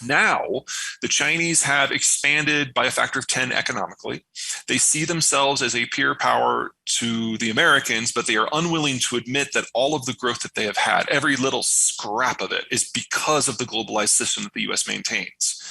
Now, the Chinese have expanded by a factor of 10 economically. They see themselves as a peer power to the Americans, but they are unwilling to admit that all of the growth that they have had, every little scrap of it, is because of the globalized system that the US maintains.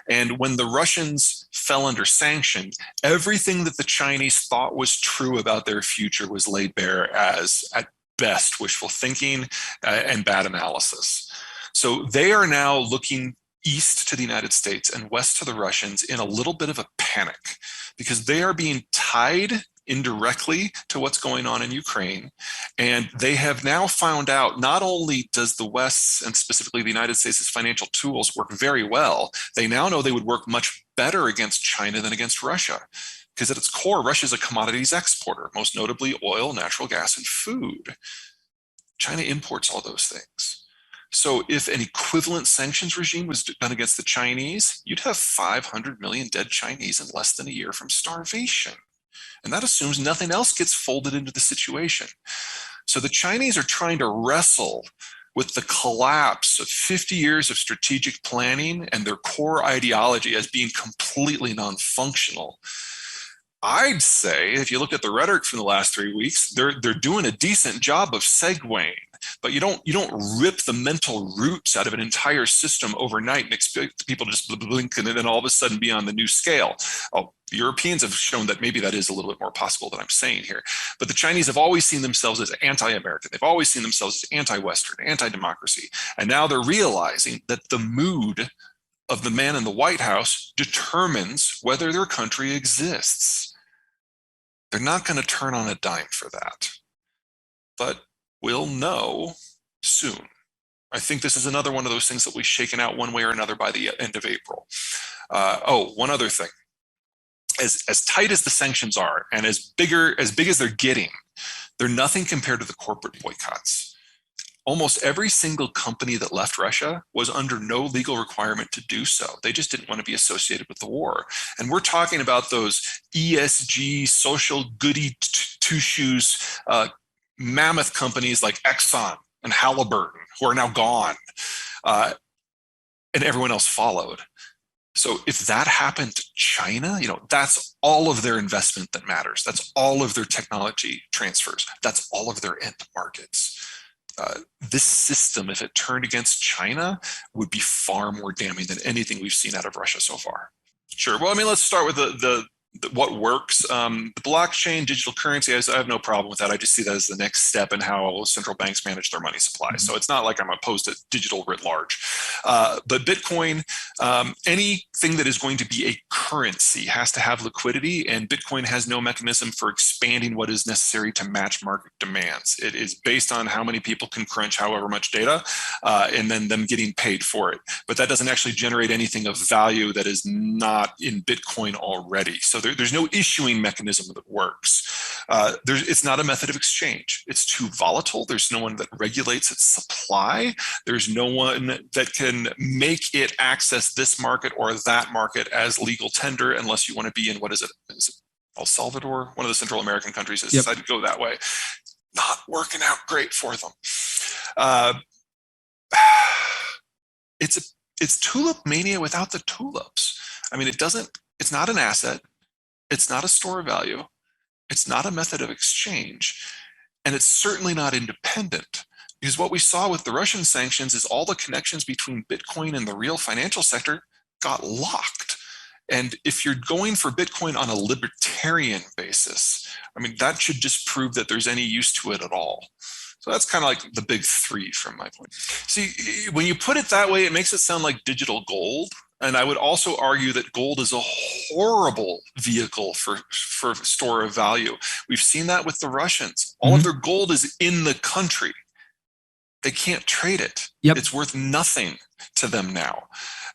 And when the Russians fell under sanction, everything that the Chinese thought was true about their future was laid bare as, at best, wishful thinking and bad analysis. So they are now looking east to the United States and west to the Russians in a little bit of a panic because they are being tied indirectly to what's going on in Ukraine. And they have now found out not only does the West's and specifically the United States' financial tools work very well, they now know they would work much better against China than against Russia. Because at its core, Russia is a commodities exporter, most notably oil, natural gas, and food. China imports all those things. So if an equivalent sanctions regime was done against the Chinese, you'd have 500 million dead Chinese in less than a year from starvation. And that assumes nothing else gets folded into the situation. So the Chinese are trying to wrestle with the collapse of 50 years of strategic planning and their core ideology as being completely non-functional. I'd say, if you look at the rhetoric from the last 3 weeks, they're doing a decent job of segueing, but you don't rip the mental roots out of an entire system overnight and expect people to just blink and then all of a sudden be on the new scale. Oh, the Europeans have shown that maybe that is a little bit more possible than I'm saying here. But the Chinese have always seen themselves as anti-American. They've always seen themselves as anti-Western, anti-democracy. And now they're realizing that the mood of the man in the White House determines whether their country exists. They're not going to turn on a dime for that. But we'll know soon. I think this is another one of those things that we've shaken out one way or another by the end of April. One other thing. As tight as the sanctions are and as big as they're getting, they're nothing compared to the corporate boycotts. Almost every single company that left Russia was under no legal requirement to do so. They just didn't want to be associated with the war. And we're talking about those ESG, social goody two-shoes, mammoth companies like Exxon and Halliburton, who are now gone, and everyone else followed. So if that happened to China, that's all of their investment that matters. That's all of their technology transfers. That's all of their end markets. This system, if it turned against China, would be far more damning than anything we've seen out of Russia so far. Sure. Well, let's start with the what works. The blockchain, digital currency, I have no problem with that. I just see that as the next step in how central banks manage their money supply. So it's not like I'm opposed to digital writ large. But Bitcoin, anything that is going to be a currency has to have liquidity, and Bitcoin has no mechanism for expanding what is necessary to match market demands. It is based on how many people can crunch however much data, and then them getting paid for it. But that doesn't actually generate anything of value that is not in Bitcoin already. So there's no issuing mechanism that works. It's not a method of exchange. It's too volatile. There's no one that regulates its supply. There's no one that can make it access this market or that market as legal tender unless you want to be in, is it El Salvador? One of the Central American countries has decided to go that way. Not working out great for them. It's tulip mania without the tulips. It's not an asset. It's not a store of value. It's not a method of exchange. And it's certainly not independent. Because what we saw with the Russian sanctions is all the connections between Bitcoin and the real financial sector got locked. And if you're going for Bitcoin on a libertarian basis, that should just prove that there's any use to it at all. So that's kind of like the big three from my point. See, when you put it that way, it makes it sound like digital gold. And I would also argue that gold is a horrible vehicle for store of value. We've seen that with the Russians. All of their gold is in the country. They can't trade it. It's worth nothing to them now.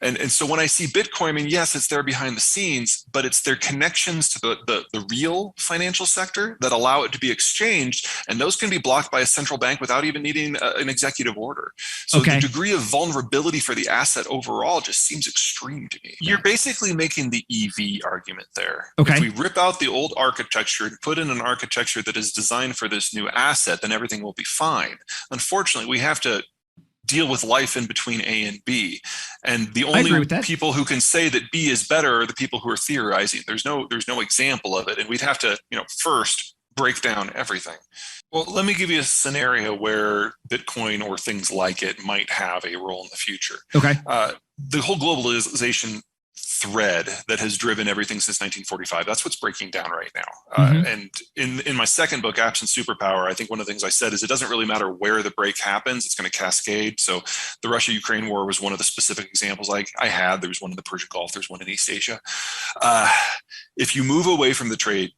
And so when I see Bitcoin, yes, it's there behind the scenes, but it's their connections to the real financial sector that allow it to be exchanged. And those can be blocked by a central bank without even needing an executive order. So the degree of vulnerability for the asset overall just seems extreme to me. You're basically making the EV argument there. If we rip out the old architecture and put in an architecture that is designed for this new asset, then everything will be fine. Unfortunately, we have to deal with life in between A and B. And the I agree only with that. people who can say that B is better are the people who are theorizing. There's no example of it. And we'd have to, first break down everything. Well, let me give you a scenario where Bitcoin or things like it might have a role in the future. Okay. The whole globalization thread that has driven everything since 1945. That's what's breaking down right now. And in my second book, Apps and Superpower, I think one of the things I said is it doesn't really matter where the break happens, it's going to cascade. So the Russia-Ukraine war was one of the specific examples I had. There was one in the Persian Gulf, there's one in East Asia. If you move away from the trade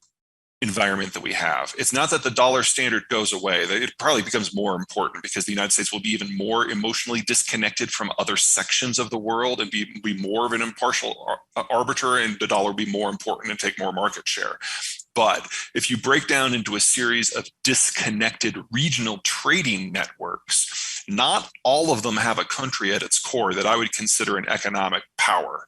environment that we have, it's not that the dollar standard goes away. It probably becomes more important because the United States will be even more emotionally disconnected from other sections of the world and be more of an impartial arbiter, and the dollar will be more important and take more market share. But if you break down into a series of disconnected regional trading networks, not all of them have a country at its core that I would consider an economic power.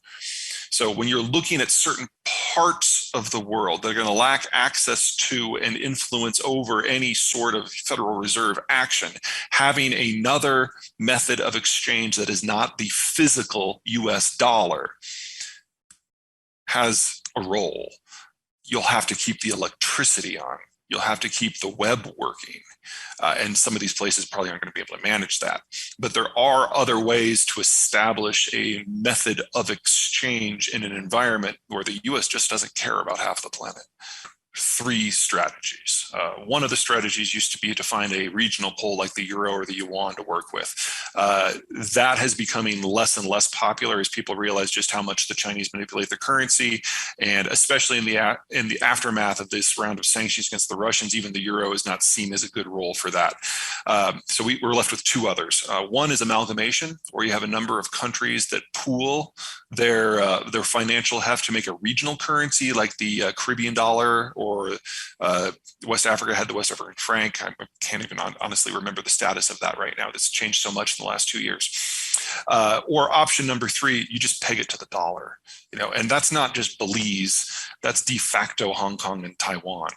So when you're looking at certain parts of the world that are going to lack access to and influence over any sort of Federal Reserve action, having another method of exchange that is not the physical US dollar has a role. You'll have to keep the electricity on. You'll have to keep the web working. And some of these places probably aren't going to be able to manage that. But there are other ways to establish a method of exchange in an environment where the US just doesn't care about half the planet. 3 strategies. One of the strategies used to be to find a regional pole like the euro or the yuan to work with. That has becoming less and less popular as people realize just how much the Chinese manipulate their currency, and especially in the aftermath of this round of sanctions against the Russians, even the euro is not seen as a good role for that. So we're left with 2 others. One is amalgamation, where you have a number of countries that pool their financial heft to make a regional currency, like the Caribbean dollar, or West Africa had the West African franc. I can't even honestly remember the status of that right now. It's changed so much in the last 2 years. Or option number 3, you just peg it to the dollar, and that's not just Belize, that's de facto Hong Kong and Taiwan.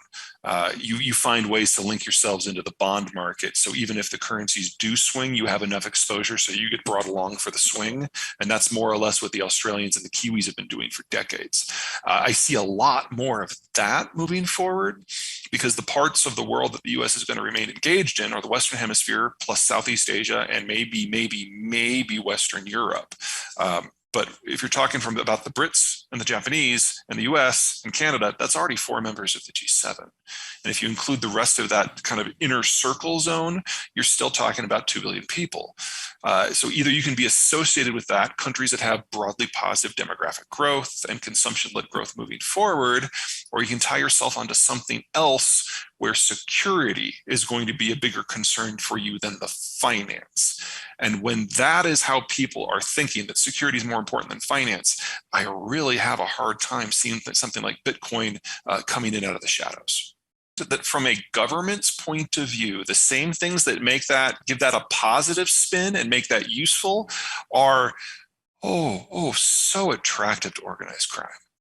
You find ways to link yourselves into the bond market. So even if the currencies do swing, you have enough exposure so you get brought along for the swing. And that's more or less what the Australians and the Kiwis have been doing for decades. I see a lot more of that moving forward because the parts of the world that the US is going to remain engaged in are the Western Hemisphere plus Southeast Asia and maybe Western Europe. But if you're talking about the Brits and the Japanese and the US and Canada, that's already 4 members of the G7. And if you include the rest of that kind of inner circle zone, you're still talking about 2 billion people. So either you can be associated with that, countries that have broadly positive demographic growth and consumption-led growth moving forward, or you can tie yourself onto something else where security is going to be a bigger concern for you than the finance. And when that is how people are thinking, that security is more important than finance, I really have a hard time seeing something like Bitcoin coming in out of the shadows. That from a government's point of view, the same things that give that a positive spin and make that useful are so attractive to organized crime.